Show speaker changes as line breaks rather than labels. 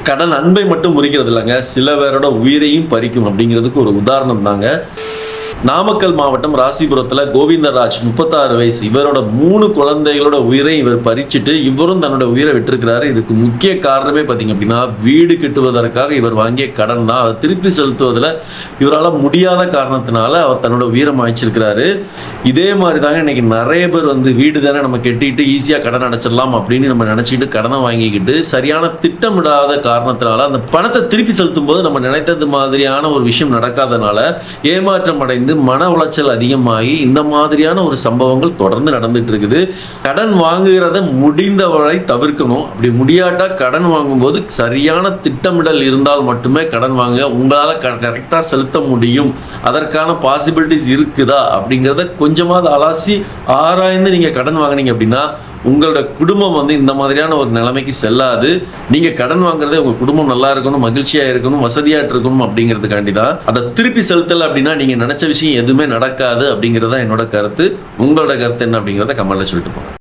கடன் அன்பை மட்டும் முறிக்கிறது இல்லைங்க, சில பேரோட உயிரையும் பறிக்கும் அப்படிங்கிறதுக்கு ஒரு உதாரணம் தாங்க. நாமக்கல் மாவட்டம் ராசிபுரத்தில் கோவிந்தராஜ் 36 வயசு, இவரோட 3 குழந்தைகளோட உயிரை இவர் பறிச்சுட்டு இவரும் தன்னோட உயிரை விட்டுருக்கிறாரு. இதுக்கு முக்கிய காரணமே பார்த்தீங்க அப்படின்னா, வீடு கட்டுவதற்காக இவர் வாங்கிய கடன் தான். அதை திருப்பி செலுத்துவதில் இவரால் முடியாத காரணத்தினால அவர் தன்னோட உயிரை மாய்ச்சிருக்கிறாரு. இதே மாதிரி தாங்க இன்னைக்கு நிறைய பேர் வீடு தானே நம்ம கட்டிட்டு ஈஸியாக கடன் அடைச்சிடலாம் அப்படின்னு நம்ம நினச்சிக்கிட்டு கடனை வாங்கிக்கிட்டு சரியான திட்டமிடாத காரணத்தினால அந்த பணத்தை திருப்பி செலுத்தும் போது நம்ம நினைத்தது மாதிரியான ஒரு விஷயம் நடக்காதனால ஏமாற்றம் அடைந்து மன உளைச்சல் அதிகமாகி இந்த மாதிரியான ஒரு சம்பவங்கள் தொடர்ந்து நடந்துட்டு இருக்குது. கடன் வாங்குகிறத முடிந்தவரை தவிர்க்கணும். அப்படி முடியாட்டா கடன் வாங்கும்போது சரியான திட்டமிடல் இருந்தால் மட்டுமே கடன் வாங்க உங்களால் கரெக்டாக செலுத்த முடியும். அதற்கான பாசிபிலிட்டிஸ் இருக்குதா அப்படிங்கிறத கொஞ்சமாவது அலாசி ஆராய்ந்து நீங்கள் கடன் வாங்கினீங்க அப்படின்னா உங்களோட குடும்பம் இந்த மாதிரியான ஒரு நிலைமைக்கு செல்லாது. நீங்க கடன் வாங்குறதே உங்க குடும்பம் நல்லா இருக்கணும், மகிழ்ச்சியா இருக்கணும், வசதியா இருக்கணும் அப்படிங்கிறதுக்காண்டி தான். அதை திருப்பி செலுத்தல அப்படின்னா நீங்க நினைச்ச விஷயம் எதுவுமே நடக்காது அப்படிங்கிறதா என்னோட கருத்து. உங்களோட கருத்து என்ன அப்படிங்கிறத கமெண்ட்ல சொல்லிட்டு போங்க.